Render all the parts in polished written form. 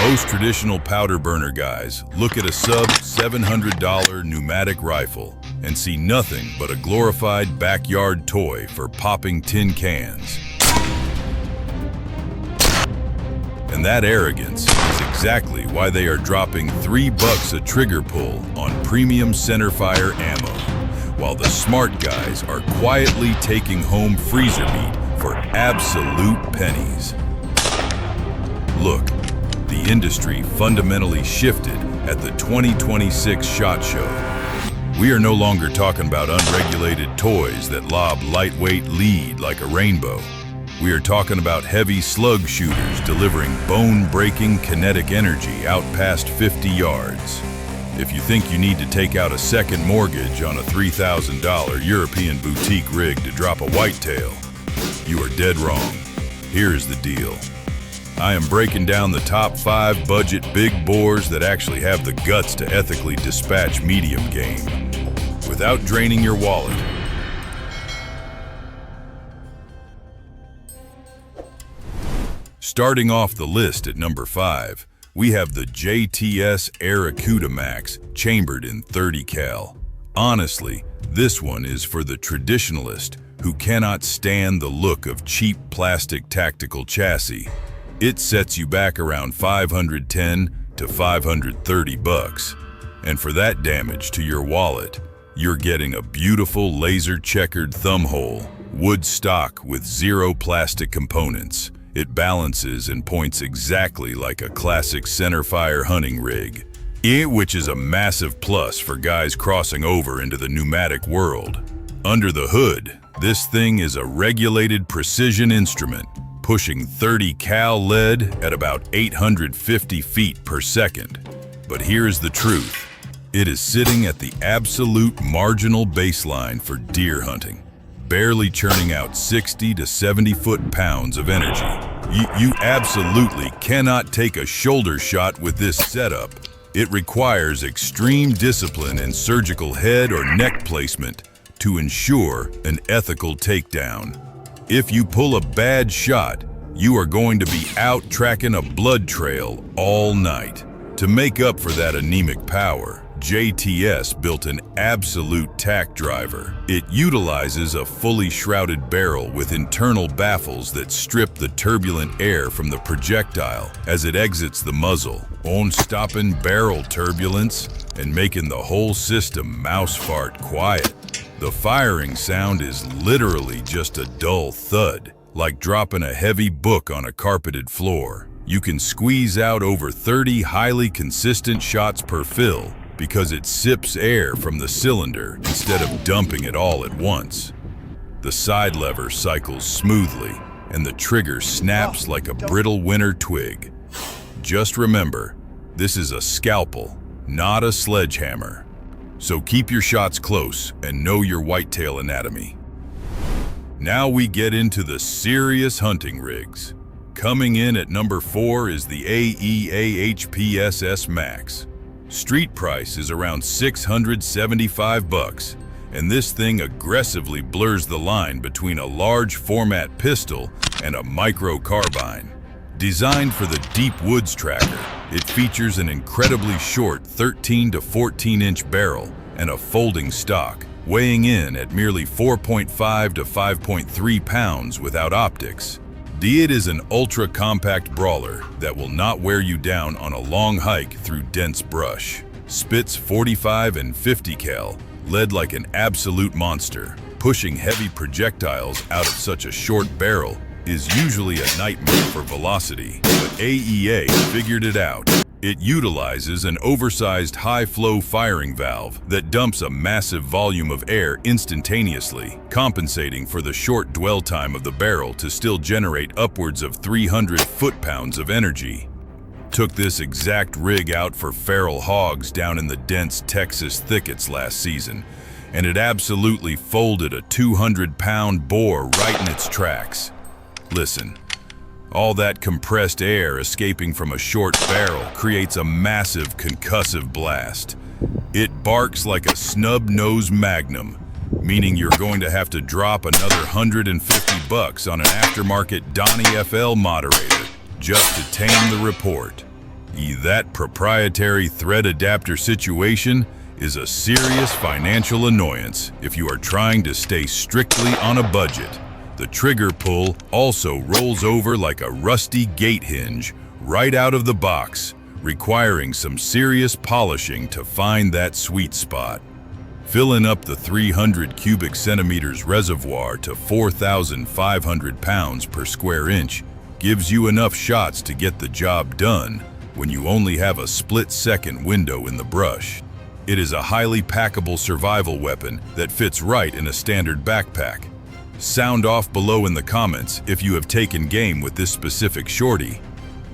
Most traditional powder burner guys look at a sub-$700 pneumatic rifle and see nothing but a glorified backyard toy for popping tin cans. And that arrogance is exactly why they are dropping $3 a trigger pull on premium centerfire ammo, while the smart guys are quietly taking home freezer meat for absolute pennies. Look, the industry fundamentally shifted at the 2026 SHOT Show. We are no longer talking about unregulated toys that lob lightweight lead like a rainbow. We are talking about heavy slug shooters delivering bone-breaking kinetic energy out past 50 yards. If you think you need to take out a second mortgage on a $3,000 European boutique rig to drop a whitetail, you are dead wrong. Here's the deal. I am breaking down the top 5 budget big bores that actually have the guts to ethically dispatch medium game without draining your wallet. Starting off the list at number 5, we have the JTS Airacuda Max chambered in 30 cal. Honestly, this one is for the traditionalist who cannot stand the look of cheap plastic tactical chassis. It sets you back around $510 to $530, and for that damage to your wallet, you're getting a beautiful laser-checkered thumbhole, wood stock with 0 plastic components. It balances and points exactly like a classic centerfire hunting rig, which is a massive plus for guys crossing over into the pneumatic world. Under the hood, this thing is a regulated precision instrument, pushing 30 cal lead at about 850 feet per second. But here's the truth. It is sitting at the absolute marginal baseline for deer hunting, barely churning out 60 to 70 foot-pounds of energy. You absolutely cannot take a shoulder shot with this setup. It requires extreme discipline and surgical head or neck placement to ensure an ethical takedown. If you pull a bad shot, you are going to be out tracking a blood trail all night. To make up for that anemic power, JTS built an absolute tack driver. It utilizes a fully shrouded barrel with internal baffles that strip the turbulent air from the projectile as it exits the muzzle, stopping barrel turbulence and making the whole system mouse fart quiet. The firing sound is literally just a dull thud, like dropping a heavy book on a carpeted floor. You can squeeze out over 30 highly consistent shots per fill because it sips air from the cylinder instead of dumping it all at once. The side lever cycles smoothly and the trigger snaps like a brittle winter twig. Just remember, this is a scalpel, not a sledgehammer. So keep your shots close and know your whitetail anatomy. Now we get into the serious hunting rigs. Coming in at number 4 is the AEA-HPSS Max. Street price is around $675, and this thing aggressively blurs the line between a large format pistol and a micro carbine. Designed for the deep woods tracker, it features an incredibly short 13 to 14 inch barrel and a folding stock, weighing in at merely 4.5 to 5.3 pounds without optics. It is an ultra-compact brawler that will not wear you down on a long hike through dense brush. Spits 45 and 50 cal, led like an absolute monster. Pushing heavy projectiles out of such a short barrel is usually a nightmare for velocity, but AEA figured it out. It utilizes an oversized high-flow firing valve that dumps a massive volume of air instantaneously, compensating for the short dwell time of the barrel to still generate upwards of 300 foot-pounds of energy. Took this exact rig out for feral hogs down in the dense Texas thickets last season, and it absolutely folded a 200-pound boar right in its tracks. Listen. All that compressed air escaping from a short barrel creates a massive concussive blast. It barks like a snub-nosed magnum, meaning you're going to have to drop another $150 on an aftermarket Donnie FL moderator just to tame the report. That proprietary thread adapter situation is a serious financial annoyance if you are trying to stay strictly on a budget. The trigger pull also rolls over like a rusty gate hinge right out of the box, requiring some serious polishing to find that sweet spot. Filling up the 300 cubic centimeters reservoir to 4,500 pounds per square inch gives you enough shots to get the job done when you only have a split-second window in the brush. It is a highly packable survival weapon that fits right in a standard backpack. Sound off below in the comments if you have taken game with this specific shorty.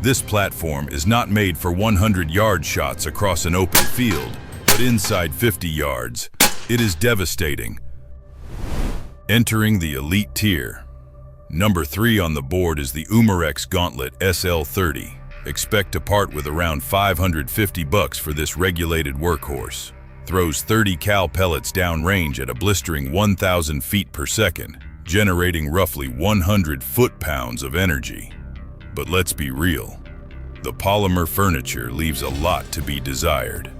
This platform is not made for 100-yard shots across an open field, but inside 50 yards, it is devastating. Entering the elite tier. Number 3 on the board is the Umarex Gauntlet SL30. Expect to part with around $550 for this regulated workhorse. Throws 30 cal pellets downrange at a blistering 1,000 feet per second, generating roughly 100 foot-pounds of energy. But let's be real, the polymer furniture leaves a lot to be desired.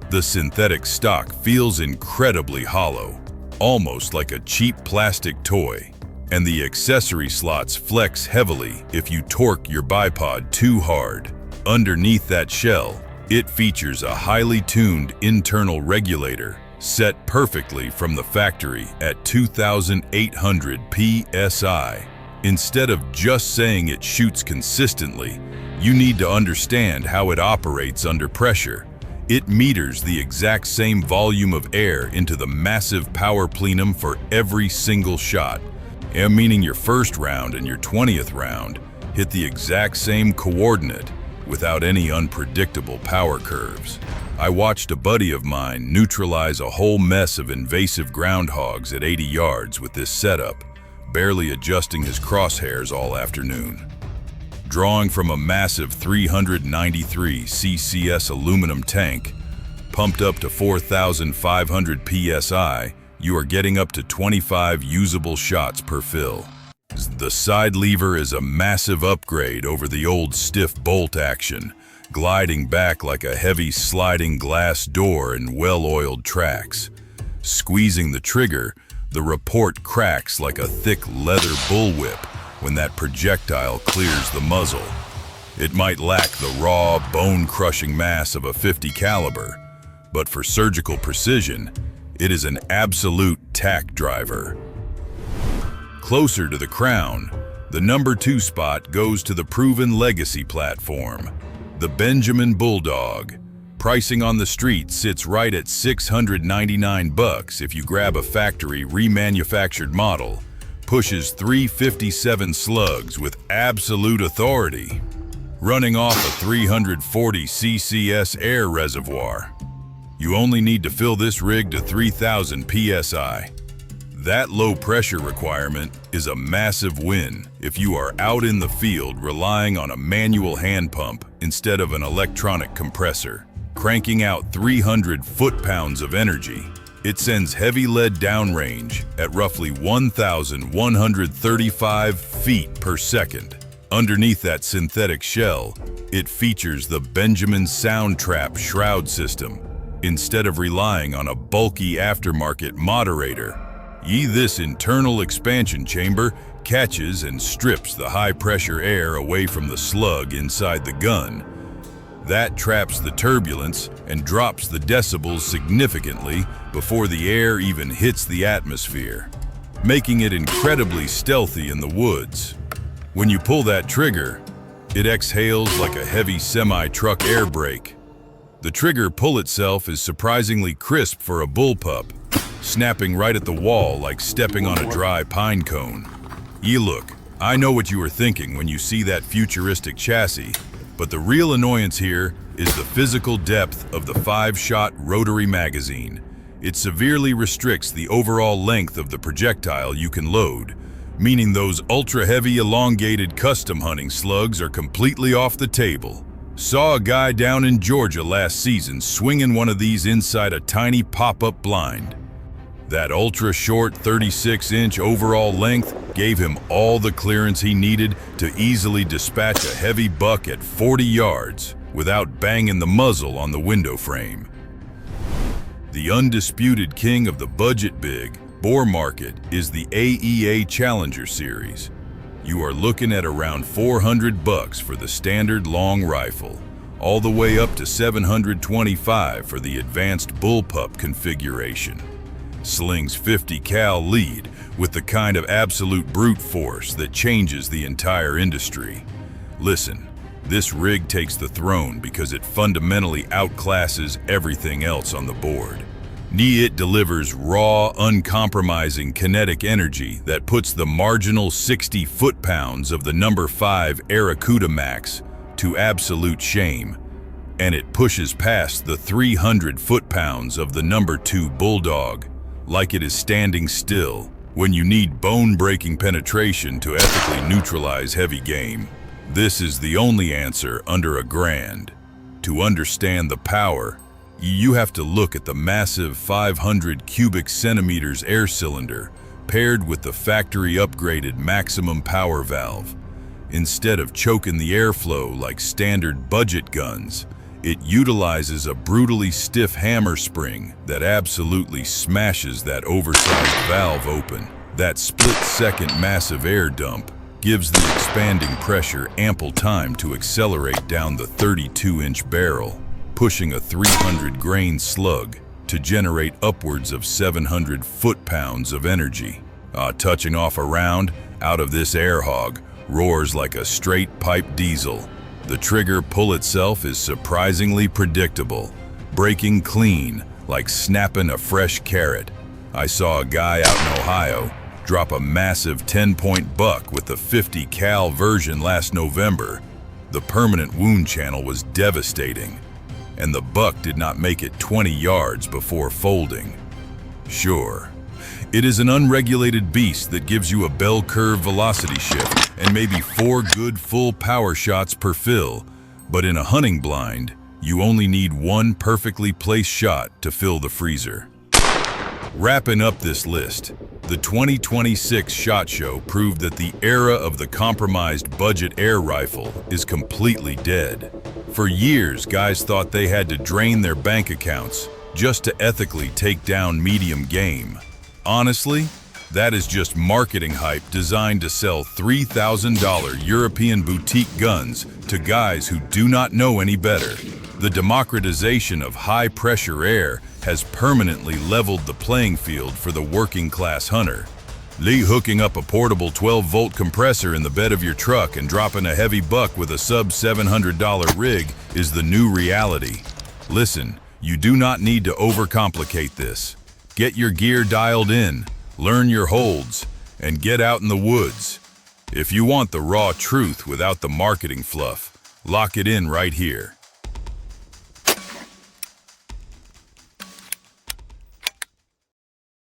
The synthetic stock feels incredibly hollow, almost like a cheap plastic toy, and the accessory slots flex heavily if you torque your bipod too hard. Underneath that shell, it features a highly tuned internal regulator set perfectly from the factory at 2,800 PSI. Instead of just saying it shoots consistently, you need to understand how it operates under pressure. It meters the exact same volume of air into the massive power plenum for every single shot, meaning your first round and your 20th round hit the exact same coordinate without any unpredictable power curves. I watched a buddy of mine neutralize a whole mess of invasive groundhogs at 80 yards with this setup, barely adjusting his crosshairs all afternoon. Drawing from a massive 393 CCS aluminum tank, pumped up to 4,500 PSI, you are getting up to 25 usable shots per fill. The side lever is a massive upgrade over the old stiff bolt action, gliding back like a heavy sliding glass door in well-oiled tracks. Squeezing the trigger, the report cracks like a thick leather bullwhip when that projectile clears the muzzle. It might lack the raw, bone-crushing mass of a .50 caliber, but for surgical precision, it is an absolute tack driver. Closer to the crown, the number 2 spot goes to the proven legacy platform, the Benjamin Bulldog. Pricing on the street sits right at $699 if you grab a factory remanufactured model, pushes 357 slugs with absolute authority, running off a 340 CCS air reservoir. You only need to fill this rig to 3,000 PSI. That low pressure requirement is a massive win if you are out in the field relying on a manual hand pump instead of an electronic compressor. Cranking out 300 foot-pounds of energy, it sends heavy lead downrange at roughly 1,135 feet per second. Underneath that synthetic shell, it features the Benjamin Sound Trap shroud system, instead of relying on a bulky aftermarket moderator. This internal expansion chamber catches and strips the high-pressure air away from the slug inside the gun. That traps the turbulence and drops the decibels significantly before the air even hits the atmosphere, making it incredibly stealthy in the woods. When you pull that trigger, it exhales like a heavy semi-truck air brake. The trigger pull itself is surprisingly crisp for a Bullpup, snapping right at the wall like stepping on a dry pine cone. Look, I know what you were thinking when you see that futuristic chassis, but the real annoyance here is the physical depth of the 5-shot rotary magazine. It severely restricts the overall length of the projectile you can load, meaning those ultra-heavy elongated custom hunting slugs are completely off the table. Saw a guy down in Georgia last season swinging one of these inside a tiny pop-up blind. That ultra-short 36-inch overall length gave him all the clearance he needed to easily dispatch a heavy buck at 40 yards, without banging the muzzle on the window frame. The undisputed king of the budget big bore market is the AEA Challenger series. You are looking at around $400 for the standard long rifle, all the way up to $725 for the advanced Bullpup configuration. Slings 50 cal lead with the kind of absolute brute force that changes the entire industry. Listen, this rig takes the throne because it fundamentally outclasses everything else on the board. It delivers raw, uncompromising kinetic energy that puts the marginal 60 foot-pounds of the number 5 Airacuda Max to absolute shame, and it pushes past the 300 foot-pounds of the number 2 Bulldog like it is standing still when you need bone-breaking penetration to ethically neutralize heavy game. This is the only answer under $1,000. To understand the power, you have to look at the massive 500 cubic centimeters air cylinder paired with the factory-upgraded maximum power valve. Instead of choking the airflow like standard budget guns, it utilizes a brutally stiff hammer spring that absolutely smashes that oversized valve open. That split-second massive air dump gives the expanding pressure ample time to accelerate down the 32-inch barrel, pushing a 300-grain slug to generate upwards of 700 foot-pounds of energy. Touching off a round out of this air hog roars like a straight-pipe diesel. The trigger pull itself is surprisingly predictable, breaking clean like snapping a fresh carrot. I saw a guy out in Ohio drop a massive 10-point buck with the 50 cal version last November. The permanent wound channel was devastating, and the buck did not make it 20 yards before folding. Sure, it is an unregulated beast that gives you a bell curve velocity shift and maybe 4 good full power shots per fill, but in a hunting blind, you only need 1 perfectly placed shot to fill the freezer. Wrapping up this list, the 2026 SHOT Show proved that the era of the compromised budget air rifle is completely dead. For years, guys thought they had to drain their bank accounts just to ethically take down medium game. Honestly, that is just marketing hype designed to sell $3,000 European boutique guns to guys who do not know any better. The democratization of high-pressure air has permanently leveled the playing field for the working-class hunter. Hooking up a portable 12-volt compressor in the bed of your truck and dropping a heavy buck with a sub-$700 rig is the new reality. Listen, you do not need to overcomplicate this. Get your gear dialed in, learn your holds, and get out in the woods. If you want the raw truth without the marketing fluff, lock it in right here.